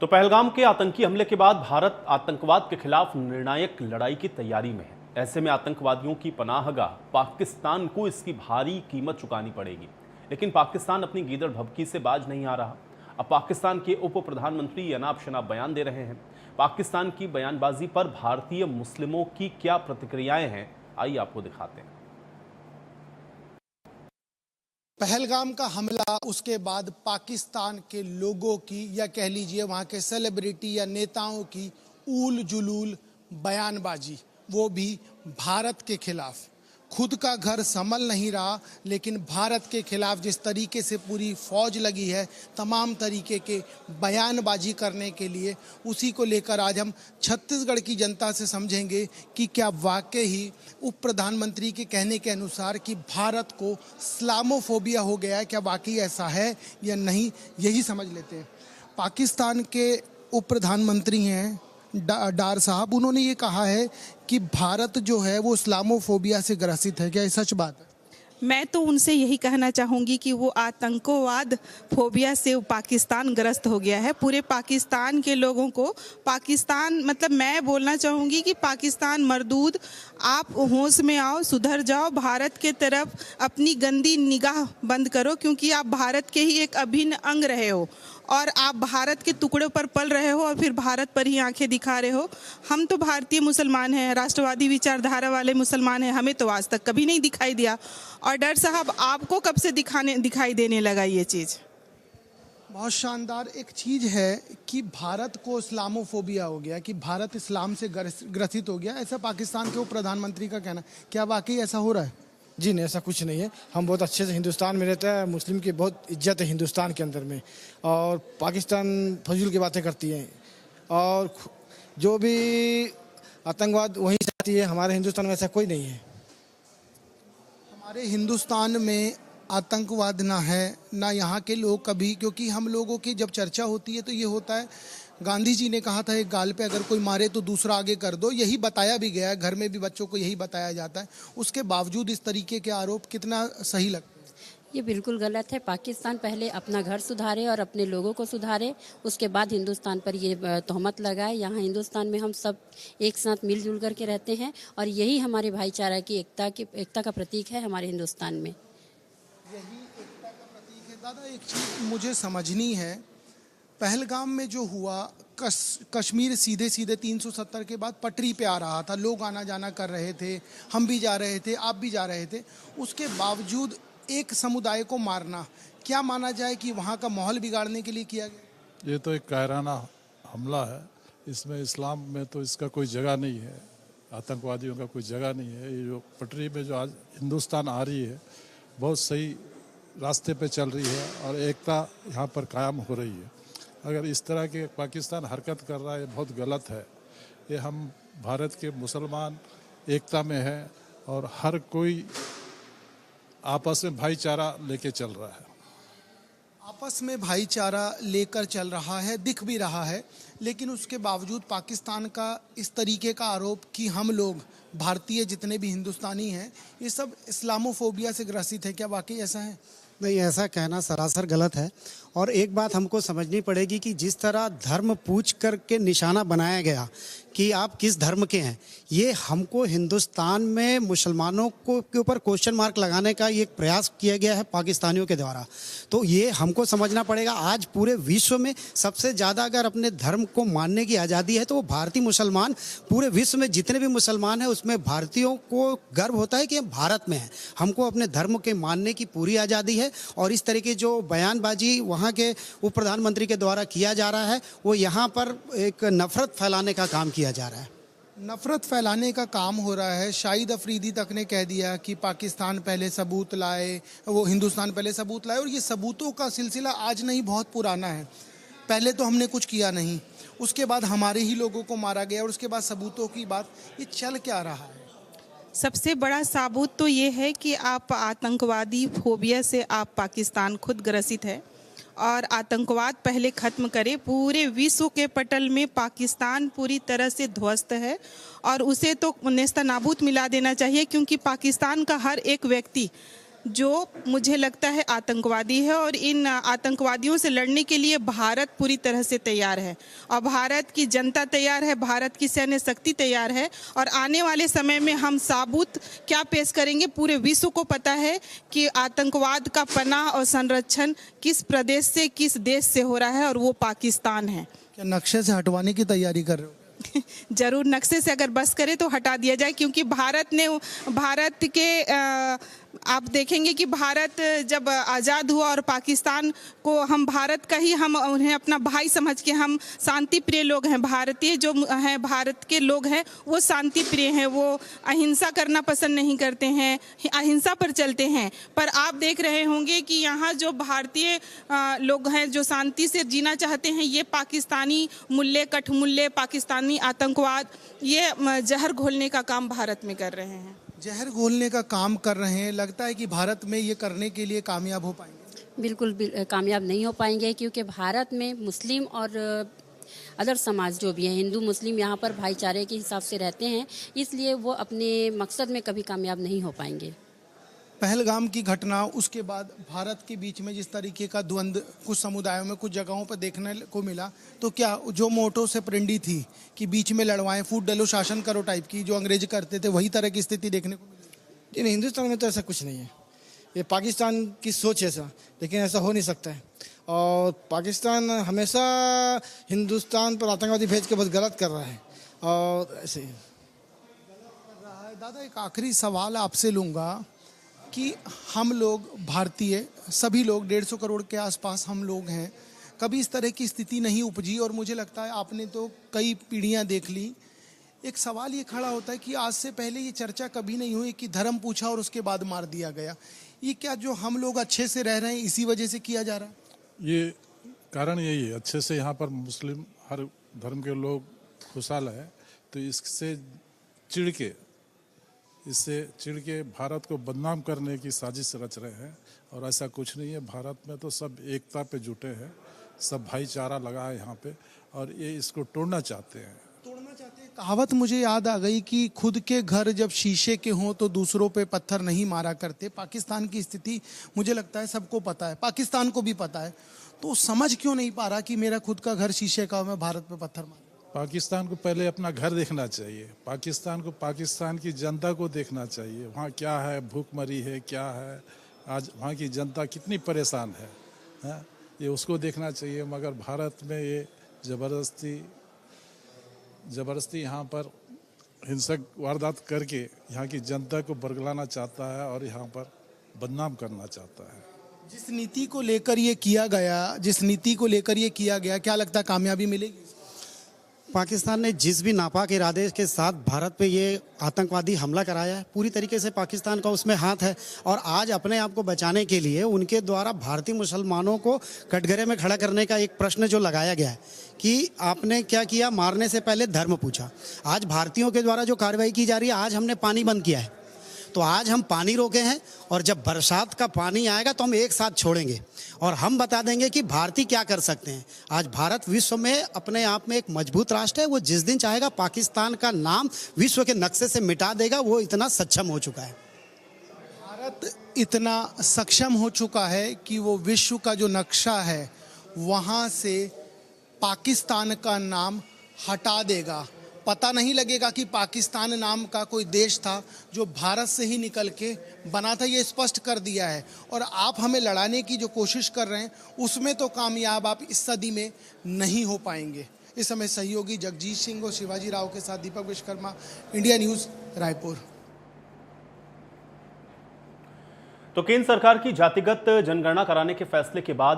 तो पहलगाम के आतंकी हमले के बाद भारत आतंकवाद के खिलाफ निर्णायक लड़ाई की तैयारी में है। ऐसे में आतंकवादियों की पनाहगाह पाकिस्तान को इसकी भारी कीमत चुकानी पड़ेगी। लेकिन पाकिस्तान अपनी गीदड़ भभकी से बाज नहीं आ रहा। अब पाकिस्तान के उप प्रधानमंत्री अनाप शनाप बयान दे रहे हैं। पाकिस्तान की बयानबाजी पर भारतीय मुस्लिमों की क्या प्रतिक्रियाएं हैं, आइए आपको दिखाते हैं। पहलगाम का हमला, उसके बाद पाकिस्तान के लोगों की या कह लीजिए वहाँ के सेलिब्रिटी या नेताओं की ऊल जुलूल बयानबाजी, वो भी भारत के खिलाफ। खुद का घर संभल नहीं रहा, लेकिन भारत के खिलाफ जिस तरीके से पूरी फौज लगी है तमाम तरीके के बयानबाजी करने के लिए, उसी को लेकर आज हम छत्तीसगढ़ की जनता से समझेंगे कि क्या वाकई ही उप प्रधानमंत्री के कहने के अनुसार कि भारत को इस्लामोफोबिया हो गया है, क्या वाकई ऐसा है या नहीं, यही समझ लेते हैं। पाकिस्तान के उप प्रधानमंत्री हैं डार साहब, उन्होंने ये कहा है कि भारत जो है वो इस्लामोफोबिया से ग्रसित है। क्या ये सच बात है? मैं तो उनसे यही कहना चाहूँगी कि वो आतंकवाद फोबिया से पाकिस्तान ग्रस्त हो गया है। पूरे पाकिस्तान के लोगों को पाकिस्तान मैं बोलना चाहूँगी कि पाकिस्तान मरदूद, आप होश में आओ, सुधर जाओ, भारत के तरफ अपनी गंदी निगाह बंद करो, क्योंकि आप भारत के ही एक अभिन्न अंग रहे हो और आप भारत के टुकड़ों पर पल रहे हो और फिर भारत पर ही आंखें दिखा रहे हो। हम तो भारतीय मुसलमान हैं, राष्ट्रवादी विचारधारा वाले मुसलमान हैं, हमें तो आज तक कभी नहीं दिखाई दिया। और डर साहब, आपको कब से दिखाई देने लगा ये चीज़? बहुत शानदार एक चीज़ है कि भारत को इस्लामोफोबिया हो गया, कि भारत इस्लाम से ग्रसित हो गया, ऐसा पाकिस्तान के उप प्रधानमंत्री का कहना। क्या वाकई ऐसा हो रहा है? जी नहीं, ऐसा कुछ नहीं है। हम बहुत अच्छे से हिंदुस्तान में रहते हैं, मुस्लिम की बहुत इज्जत है हिंदुस्तान के अंदर में, और पाकिस्तान फजूल की बातें करती हैं और जो भी आतंकवाद वहीं से आती है। हमारे हिंदुस्तान में ऐसा कोई नहीं है। हमारे हिंदुस्तान में आतंकवाद ना है ना यहाँ के लोग कभी, क्योंकि हम लोगों की जब चर्चा होती है तो ये होता है, गांधी जी ने कहा था एक गाल पे अगर कोई मारे तो दूसरा आगे कर दो, यही बताया भी गया है, घर में भी बच्चों को यही बताया जाता है। उसके बावजूद इस तरीके के आरोप कितना सही लगता है? ये बिल्कुल गलत है। पाकिस्तान पहले अपना घर सुधारे और अपने लोगों को सुधारे, उसके बाद हिंदुस्तान पर ये तोहमत लगाए। यहाँ हिंदुस्तान में हम सब एक साथ मिलजुल करके रहते हैं और यही हमारे भाईचारा की एकता का प्रतीक है हमारे हिंदुस्तान में। यही एकता का प्रतीक है। दादा, एक चीज़ मुझे समझनी है, पहलगाम में जो हुआ, कश्मीर सीधे सीधे 370 के बाद पटरी पे आ रहा था, लोग आना जाना कर रहे थे, हम भी जा रहे थे, आप भी जा रहे थे, उसके बावजूद एक समुदाय को मारना, क्या माना जाए कि वहाँ का माहौल बिगाड़ने के लिए किया गया? ये तो एक कायराना हमला है। इसमें इस्लाम में तो इसका कोई जगह नहीं है, आतंकवादियों का कोई जगह नहीं है। ये जो पटरी में जो आज हिंदुस्तान आ रही है, बहुत सही रास्ते पे चल रही है और एकता यहाँ पर कायम हो रही है। अगर इस तरह के पाकिस्तान हरकत कर रहा है, ये बहुत गलत है। ये हम भारत के मुसलमान एकता में हैं और हर कोई आपस में भाईचारा लेके चल रहा है। आपस में भाईचारा लेकर चल रहा है, दिख भी रहा है, लेकिन उसके बावजूद पाकिस्तान का इस तरीके का आरोप कि हम लोग भारतीय जितने भी हिंदुस्तानी हैं ये सब इस्लामोफोबिया से ग्रसित है। क्या वाकई ऐसा है? नहीं, ऐसा कहना सरासर गलत है। और एक बात हमको समझनी पड़ेगी कि जिस तरह धर्म पूछ करके निशाना बनाया गया कि आप किस धर्म के हैं, ये हमको हिंदुस्तान में मुसलमानों को के ऊपर क्वेश्चन मार्क लगाने का ये एक प्रयास किया गया है पाकिस्तानियों के द्वारा। तो ये हमको समझना पड़ेगा। आज पूरे विश्व में सबसे ज़्यादा अगर अपने धर्म को मानने की आज़ादी है तो वो भारतीय मुसलमान, पूरे विश्व में जितने भी मुसलमान हैं उसमें भारतीयों को गर्व होता है कि हम भारत में हैं। हमको अपने धर्म के मानने की पूरी आज़ादी है और इस तरह की जो बयानबाजी वहाँ के उप प्रधानमंत्री के द्वारा किया जा रहा है, वो यहाँ पर एक नफरत फैलाने का काम किया जा रहा है। नफरत फैलाने का काम हो रहा है। शाहिद अफरीदी तक ने कह दिया कि पाकिस्तान पहले सबूत लाए, वो हिंदुस्तान पहले सबूत लाए, और ये सबूतों का सिलसिला आज नहीं, बहुत पुराना है। पहले तो हमने कुछ किया नहीं, उसके बाद हमारे ही लोगों को मारा गया और उसके बाद सबूतों की बात, ये चल क्या रहा है? सबसे बड़ा सबूत तो ये है कि आप आतंकवादी फोबिया से आप पाकिस्तान खुद ग्रसित है और आतंकवाद पहले ख़त्म करे। पूरे विश्व के पटल में पाकिस्तान पूरी तरह से ध्वस्त है और उसे तो नेस्तनाबूद मिला देना चाहिए, क्योंकि पाकिस्तान का हर एक व्यक्ति जो मुझे लगता है आतंकवादी है, और इन आतंकवादियों से लड़ने के लिए भारत पूरी तरह से तैयार है और भारत की जनता तैयार है, भारत की सैन्य शक्ति तैयार है। और आने वाले समय में हम साबुत क्या पेश करेंगे, पूरे विश्व को पता है कि आतंकवाद का पनाह और संरक्षण किस प्रदेश से, किस देश से हो रहा है, और वो पाकिस्तान है। क्या नक्शे से हटवाने की तैयारी कर रहे हो? जरूर, नक्शे से अगर बस करे तो हटा दिया जाए, क्योंकि भारत के आप देखेंगे कि भारत जब आज़ाद हुआ और पाकिस्तान को हम भारत का ही, हम उन्हें अपना भाई समझ के, हम शांति प्रिय लोग हैं। भारतीय जो हैं, भारत के लोग हैं, वो शांति प्रिय हैं, वो अहिंसा करना पसंद नहीं करते हैं, अहिंसा पर चलते हैं। पर आप देख रहे होंगे कि यहाँ जो भारतीय लोग हैं जो शांति से जीना चाहते हैं, ये पाकिस्तानी मुल्ले, कठमुल्ले, पाकिस्तानी आतंकवाद, ये जहर घोलने का काम भारत में कर रहे हैं। जहर घोलने का काम कर रहे हैं। लगता है कि भारत में ये करने के लिए कामयाब हो पाएंगे? बिल्कुल कामयाब नहीं हो पाएंगे, क्योंकि भारत में मुस्लिम और अदर समाज जो भी हैं, हिंदू मुस्लिम, यहाँ पर भाईचारे के हिसाब से रहते हैं, इसलिए वो अपने मकसद में कभी कामयाब नहीं हो पाएंगे। पहलगाम की घटना, उसके बाद भारत के बीच में जिस तरीके का द्वंद्व कुछ समुदायों में, कुछ जगहों पर देखने को मिला, तो क्या जो मोटो से प्रेंडी थी कि बीच में लड़वाएं, फूट डलो शासन करो टाइप की जो अंग्रेज करते थे, वही तरह की स्थिति देखने को मिली? नहीं, हिंदुस्तान में तो ऐसा कुछ नहीं है। ये पाकिस्तान की सोच है ऐसा, लेकिन ऐसा हो नहीं सकता है। और पाकिस्तान हमेशा हिंदुस्तान पर आतंकवादी भेज के बहुत गलत कर रहा है, और ऐसे ही। दादा, एक आखिरी सवाल आपसे लूँगा कि हम लोग भारतीय, सभी लोग 150 करोड़ के आसपास हम लोग हैं, कभी इस तरह की स्थिति नहीं उपजी, और मुझे लगता है आपने तो कई पीढ़ियां देख ली। एक सवाल ये खड़ा होता है कि आज से पहले ये चर्चा कभी नहीं हुई कि धर्म पूछा और उसके बाद मार दिया गया। ये क्या जो हम लोग अच्छे से रह रहे हैं इसी वजह से किया जा रहा है? ये कारण यही है, अच्छे से यहाँ पर मुस्लिम हर धर्म के लोग खुशहाल है, तो इससे चिढ़ के भारत को बदनाम करने की साजिश रच रहे हैं। और ऐसा कुछ नहीं है, भारत में तो सब एकता पे जुटे हैं, सब भाईचारा लगा है यहाँ पे, और ये इसको तोड़ना चाहते हैं। कहावत मुझे याद आ गई कि खुद के घर जब शीशे के हों तो दूसरों पे पत्थर नहीं मारा करते। पाकिस्तान की स्थिति मुझे लगता है सबको पता है, पाकिस्तान को भी पता है, तो समझ क्यों नहीं पा रहा कि मेरा खुद का घर शीशे का, मैं भारत पे पत्थर मारूं? पाकिस्तान को पहले अपना घर देखना चाहिए, पाकिस्तान को पाकिस्तान की जनता को देखना चाहिए, वहाँ क्या है, भूखमरी है, क्या है, आज वहाँ की जनता कितनी परेशान है, ये उसको देखना चाहिए। मगर भारत में ये ज़बरदस्ती यहाँ पर हिंसक वारदात करके यहाँ की जनता को बरगलाना चाहता है और यहाँ पर बदनाम करना चाहता है। जिस नीति को लेकर ये किया गया, क्या लगता है कामयाबी मिलेगी? पाकिस्तान ने जिस भी नापाक इरादे के साथ भारत पे ये आतंकवादी हमला कराया है, पूरी तरीके से पाकिस्तान का उसमें हाथ है। और आज अपने आप को बचाने के लिए उनके द्वारा भारतीय मुसलमानों को कटघरे में खड़ा करने का एक प्रश्न जो लगाया गया है कि आपने क्या किया, मारने से पहले धर्म पूछा। आज भारतीयों के द्वारा जो कार्रवाई की जा रही है, आज हमने पानी बंद किया है, तो आज हम पानी रोके हैं, और जब बरसात का पानी आएगा तो हम एक साथ छोड़ेंगे और हम बता देंगे कि भारतीय क्या कर सकते हैं। आज भारत विश्व में अपने आप में एक मजबूत राष्ट्र है, वो जिस दिन चाहेगा पाकिस्तान का नाम विश्व के नक्शे से मिटा देगा, वो इतना सक्षम हो चुका है। भारत इतना सक्षम हो चुका है कि वो विश्व का जो नक्शा है वहाँ से पाकिस्तान का नाम हटा देगा। पता नहीं लगेगा कि पाकिस्तान नाम का कोई देश था जो भारत से ही निकल के बना था, ये स्पष्ट कर दिया है। और आप हमें लड़ाने की जो कोशिश कर रहे हैं उसमें तो कामयाब आप इस सदी में नहीं हो पाएंगे। इस समय सहयोगी जगजीत सिंह और शिवाजी राव के साथ दीपक विश्वकर्मा, इंडिया न्यूज़, रायपुर। तो केंद्र सरकार की जातिगत जनगणना कराने के फैसले के बाद